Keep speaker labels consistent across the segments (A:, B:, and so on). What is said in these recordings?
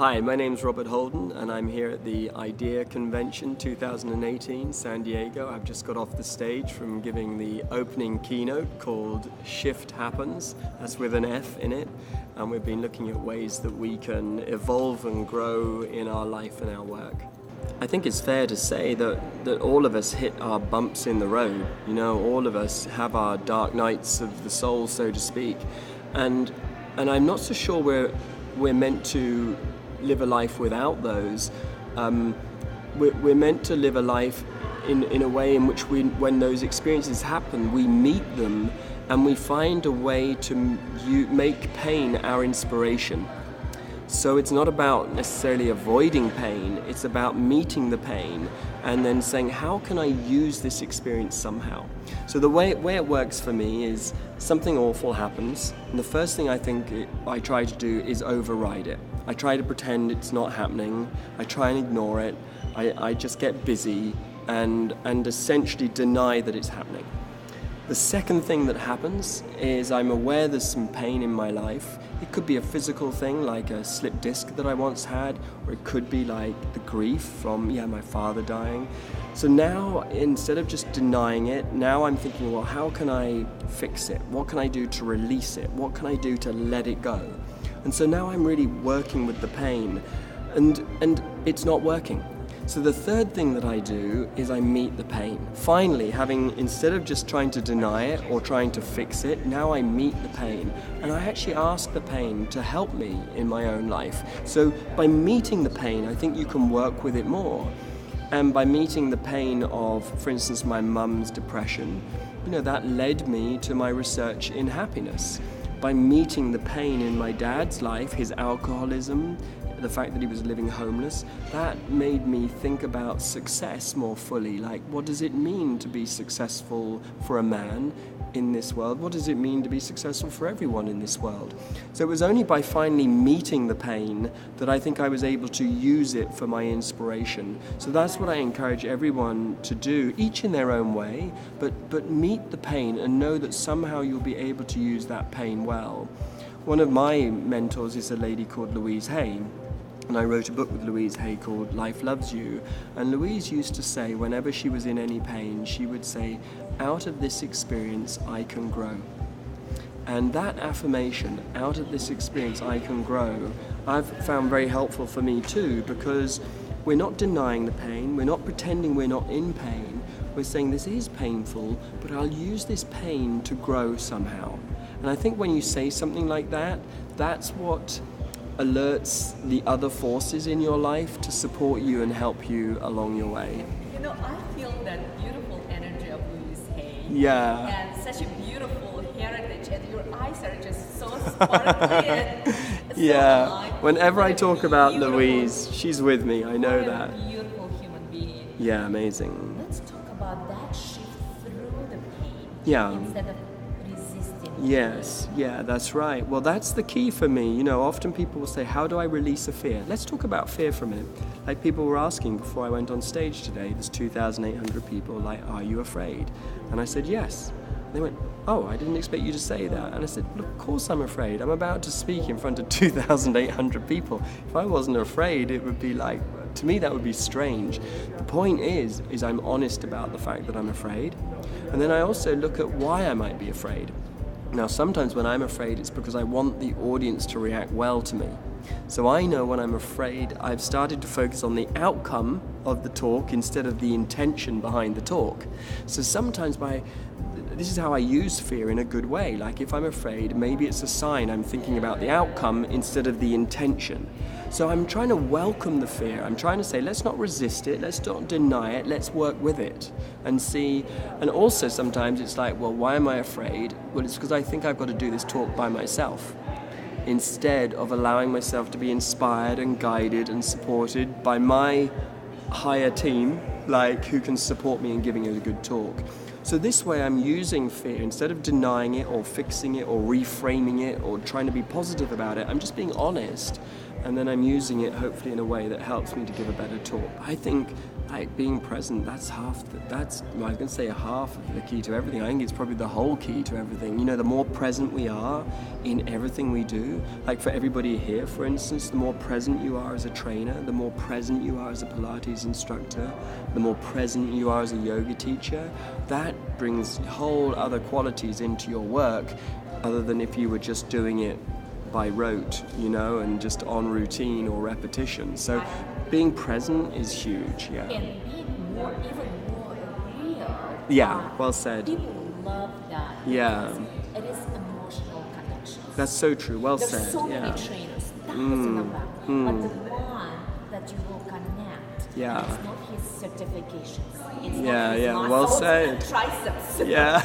A: Hi, my name's Robert Holden and I'm here at the IDEA Convention 2018, San Diego. I've just got off the stage from giving the opening keynote called Shift Happens. That's with an F in it. And we've been looking at ways that we can evolve and grow in our life and our work. I think it's fair to say that all of us hit our bumps in the road. You know, all of us have our dark nights of the soul, so to speak. And I'm not so sure we're meant to live a life without those. We're meant to live a life in a way in which when those experiences happen, we meet them and we find a way to make pain our inspiration. So it's not about necessarily avoiding pain, it's about meeting the pain and then saying, how can I use this experience somehow? So the way it works for me is something awful happens, and the first thing I try to do is override it. I try to pretend it's not happening, I try and ignore it, I just get busy and essentially deny that it's happening. The second thing that happens is I'm aware there's some pain in my life. It could be a physical thing like a slipped disc that I once had, or it could be like the grief from my father dying. So now, instead of just denying it, now I'm thinking, well, how can I fix it? What can I do to release it? What can I do to let it go? And so now I'm really working with the pain, and it's not working. So the third thing that I do is I meet the pain. Finally, instead of just trying to deny it or trying to fix it, now I meet the pain. And I actually ask the pain to help me in my own life. So by meeting the pain, I think you can work with it more. And by meeting the pain of, for instance, my mum's depression, that led me to my research in happiness. By meeting the pain in my dad's life, his alcoholism, the fact that he was living homeless, that made me think about success more fully. Like, what does it mean to be successful for a man in this world? What does it mean to be successful for everyone in this world? So it was only by finally meeting the pain that I think I was able to use it for my inspiration. So that's what I encourage everyone to do, each in their own way, but meet the pain and know that somehow you'll be able to use that pain well. One of my mentors is a lady called Louise Hay. And I wrote a book with Louise Hay called Life Loves You. And Louise used to say, whenever she was in any pain, she would say, out of this experience, I can grow. And that affirmation, out of this experience, I can grow, I've found very helpful for me too, because we're not denying the pain, we're not pretending we're not in pain, we're saying this is painful, but I'll use this pain to grow somehow. And I think when you say something like that, that's what alerts the other forces in your life to support you and help you along your way.
B: I feel that beautiful energy of Louise Hay.
A: Yeah.
B: And such a beautiful heritage, and your eyes are just so sparkly and so
A: Whenever I talk about Louise, she's with me, I know that.
B: A beautiful human being.
A: Yeah, amazing.
B: Let's talk about that shift through the pain.
A: Yeah.
B: Instead of resisting.
A: Yes, that's right. Well, that's the key for me. Often people will say, how do I release a fear? Let's talk about fear for a minute. Like people were asking before I went on stage today, there's 2,800 people, like, are you afraid? And I said, yes. And they went, oh, I didn't expect you to say that. And I said, look, of course I'm afraid. I'm about to speak in front of 2,800 people. If I wasn't afraid, it would be like, to me that would be strange. The point is I'm honest about the fact that I'm afraid. And then I also look at why I might be afraid. Now, sometimes when I'm afraid, it's because I want the audience to react well to me. So I know when I'm afraid, I've started to focus on the outcome of the talk instead of the intention behind the talk. So sometimes this is how I use fear in a good way. Like if I'm afraid, maybe it's a sign I'm thinking about the outcome instead of the intention. So I'm trying to welcome the fear. I'm trying to say, let's not resist it, let's not deny it, let's work with it and see. And also sometimes it's like, well, why am I afraid? Well, it's because I think I've got to do this talk by myself, instead of allowing myself to be inspired and guided and supported by my higher team, like who can support me in giving it a good talk. So this way I'm using fear, instead of denying it or fixing it or reframing it or trying to be positive about it, I'm just being honest, and then I'm using it hopefully in a way that helps me to give a better talk. I think like being present, that's half, well, I was going to say half of the key to everything. I think it's probably the whole key to everything. You know, the more present we are in everything we do, like for everybody here, for instance, the more present you are as a trainer, the more present you are as a Pilates instructor, the more present you are as a yoga teacher, that brings whole other qualities into your work, other than if you were just doing it by rote, you know, and just on routine or repetition. So being present is huge, yeah.
B: And being more, even more real.
A: Yeah, well said.
B: People love that.
A: Yeah.
B: It is emotional connection.
A: That's so true, well
B: There's
A: said.
B: so
A: yeah.
B: many trainers, thousands of them, but the one that you will connect,
A: Yeah.
B: it's not his certifications. It's
A: Yeah,
B: not his
A: yeah, well
B: muscles,
A: said.
B: triceps.
A: Yeah.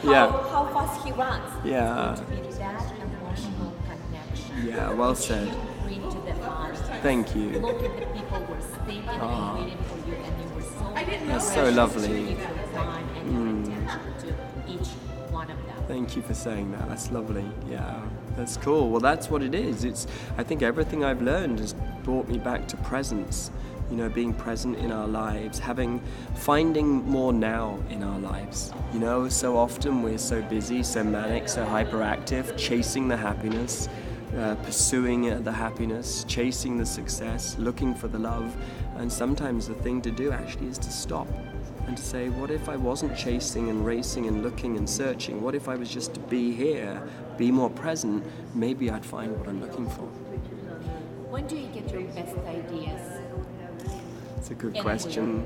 A: Yeah.
B: How fast he runs.
A: Yeah.
B: It's going to be that emotional connection.
A: Yeah, well
B: which
A: said.
B: you bring to the audience.
A: Thank you.
B: Look at the people who were thinking and waiting for you, and you were so
A: That's so
B: precious
A: lovely.
B: to give your time and your attention to each one of them.
A: Thank you for saying that. That's lovely. Yeah, that's cool. Well, that's what it is. I think everything I've learned has brought me back to presence. You know, being present in our lives, finding more now in our lives. You know, so often we're so busy, so manic, so hyperactive, chasing the happiness, pursuing the happiness, chasing the success, looking for the love. And sometimes the thing to do actually is to stop and to say, what if I wasn't chasing and racing and looking and searching? What if I was just to be here, be more present? Maybe I'd find what I'm looking for.
B: When do you get your best ideas?
A: It's a good
B: Anywhere.
A: question.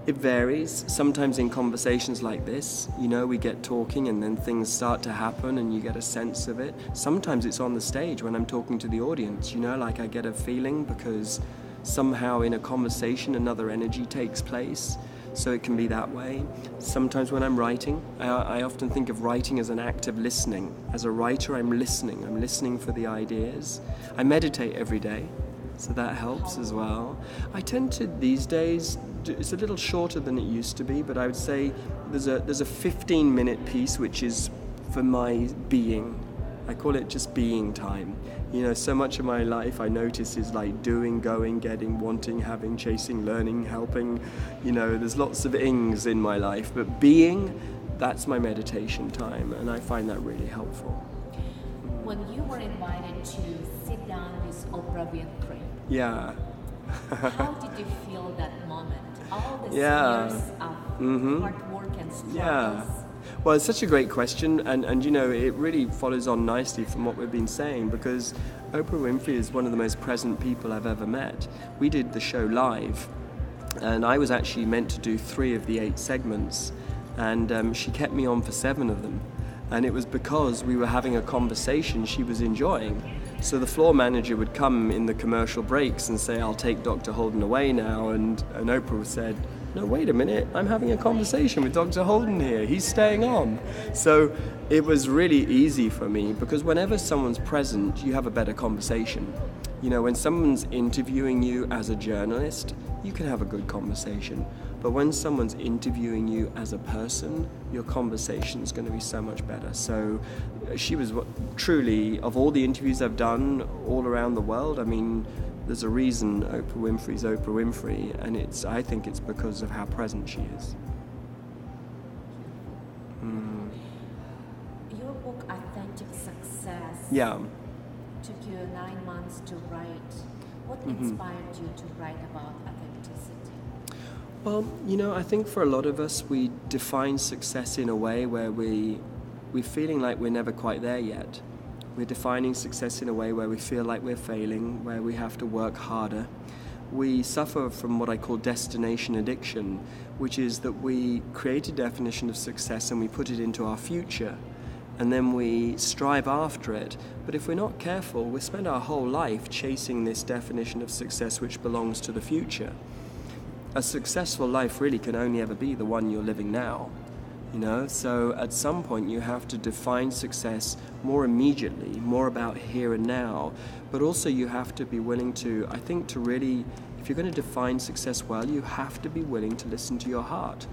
A: It varies. Sometimes in conversations like this, you know, we get talking and then things start to happen and you get a sense of it. Sometimes it's on the stage when I'm talking to the audience, you know, like I get a feeling because somehow in a conversation another energy takes place. So it can be that way. Sometimes when I'm writing, I often think of writing as an act of listening. As a writer, I'm listening for the ideas. I meditate every day, so that helps as well. I tend to, these days, it's a little shorter than it used to be, but I would say there's a 15-minute piece which is for my being. I call it just being time. You know, so much of my life I notice is like doing, going, getting, wanting, having, chasing, learning, helping. You know, there's lots of ings in my life, but being, that's my meditation time, and I find that really helpful.
B: When you were invited to sit down with Oprah Winfrey,
A: Yeah.
B: how did you feel that moment? All these
A: Yeah.
B: years of hard work and struggles.
A: Yeah. Well, it's such a great question, and you know, it really follows on nicely from what we've been saying, because Oprah Winfrey is one of the most present people I've ever met. We did the show live, and I was actually meant to do 3 of the 8 segments, and she kept me on for 7 of them. And it was because we were having a conversation she was enjoying. So the floor manager would come in the commercial breaks and say, I'll take Dr. Holden away now, and Oprah said, no, wait a minute, I'm having a conversation with Dr. Holden here, he's staying on. So it was really easy for me, because whenever someone's present, you have a better conversation. You know, when someone's interviewing you as a journalist, you can have a good conversation. But when someone's interviewing you as a person, your conversation's going to be so much better. So she was truly, of all the interviews I've done all around the world, I mean, there's a reason Oprah Winfrey's Oprah Winfrey, and I think it's because of how present she is.
B: Your book, Authentic Success,
A: Yeah.
B: took you 9 months to write. What inspired you to write about authenticity?
A: Well, you know, I think for a lot of us, we define success in a way where we're feeling like we're never quite there yet. We're defining success in a way where we feel like we're failing, where we have to work harder. We suffer from what I call destination addiction, which is that we create a definition of success and we put it into our future, and then we strive after it. But if we're not careful, we spend our whole life chasing this definition of success which belongs to the future. A successful life really can only ever be the one you're living now. You know, so at some point you have to define success more immediately, more about here and now, but also you have to be willing to, I think, to really, if you're going to define success well, you have to be willing to listen to your heart,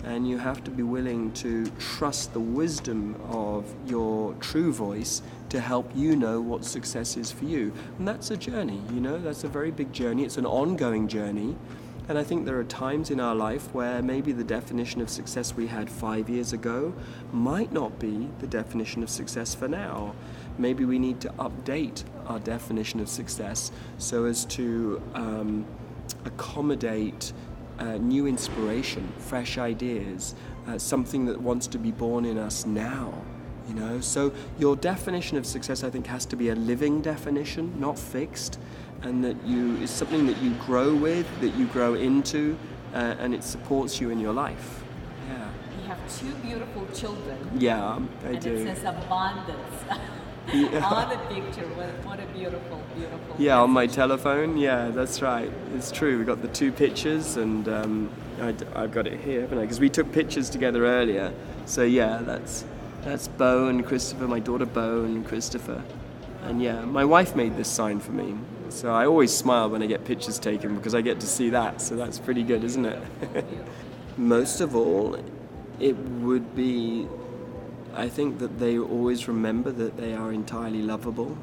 A: and you have to be willing to trust the wisdom of your true voice to help you know what success is for you. And that's a journey, you know, that's a very big journey. It's an ongoing journey. And I think there are times in our life where maybe the definition of success we had 5 years ago might not be the definition of success for now. Maybe we need to update our definition of success so as to accommodate new inspiration, fresh ideas, something that wants to be born in us now. You know, so your definition of success, I think, has to be a living definition, not fixed, and that is something that you grow with, that you grow into, and it supports you in your life. Yeah.
B: You have 2 beautiful children.
A: Yeah, I do.
B: And it says abundance.
A: Yeah.
B: On the picture, what a beautiful, beautiful.
A: Yeah, on my
B: message.
A: telephone. Yeah, that's right. It's true. We got the 2 pictures, and I've got it here, haven't I? Because we took pictures together earlier. So yeah, that's Bo and Christopher, my daughter Bo and Christopher. And yeah, my wife made this sign for me. So I always smile when I get pictures taken because I get to see that. So that's pretty good, isn't it? Most of all, it would be, I think that they always remember that they are entirely lovable,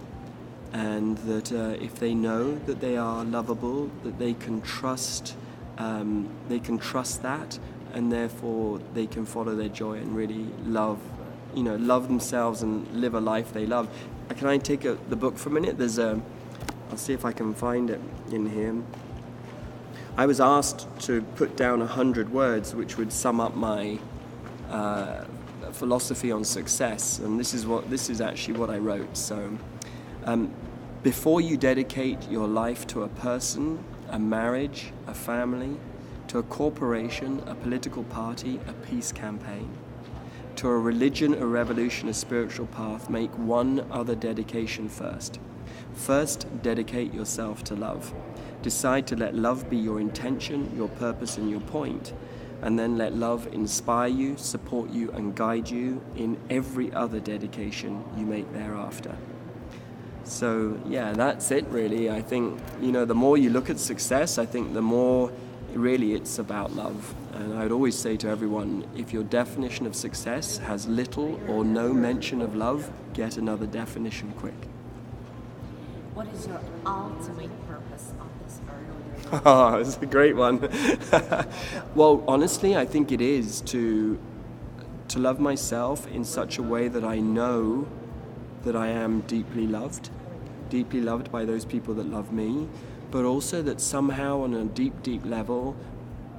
A: and that if they know that they are lovable, that they can trust that, and therefore they can follow their joy and really love themselves and live a life they love. Can I take the book for a minute? I'll see if I can find it in here. I was asked to put down 100 words which would sum up my philosophy on success, and this is actually what I wrote. So, before you dedicate your life to a person, a marriage, a family, to a corporation, a political party, a peace campaign, to a religion, a revolution, a spiritual path, make one other dedication first. First, dedicate yourself to love. Decide to let love be your intention, your purpose, and your point, and then let love inspire you, support you, and guide you in every other dedication you make thereafter. So, yeah, that's it really. I think, the more you look at success, I think the more really it's about love. And I'd always say to everyone, if your definition of success has little or no mention of love, get another definition quick.
B: What is your ultimate purpose on this earth?
A: Oh, it's a great one. Well, honestly, I think it is to love myself in such a way that I know that I am deeply loved by those people that love me, but also that somehow on a deep, deep level,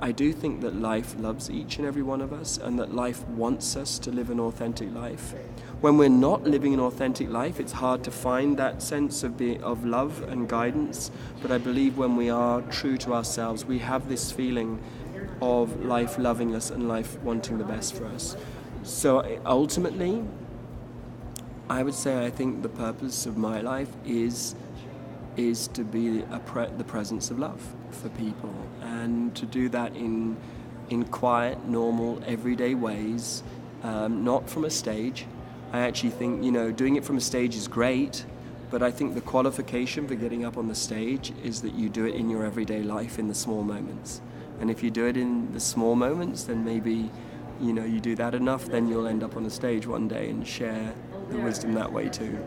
A: I do think that life loves each and every one of us, and that life wants us to live an authentic life. When we're not living an authentic life, it's hard to find that sense of love and guidance. But I believe when we are true to ourselves, we have this feeling of life loving us and life wanting the best for us. So ultimately, I would say I think the purpose of my life is to be the presence of love for people, and to do that in quiet, normal, everyday ways, not from a stage. I actually think, doing it from a stage is great, but I think the qualification for getting up on the stage is that you do it in your everyday life, in the small moments. And if you do it in the small moments, then maybe, you do that enough, then you'll end up on a stage one day and share the wisdom that way too.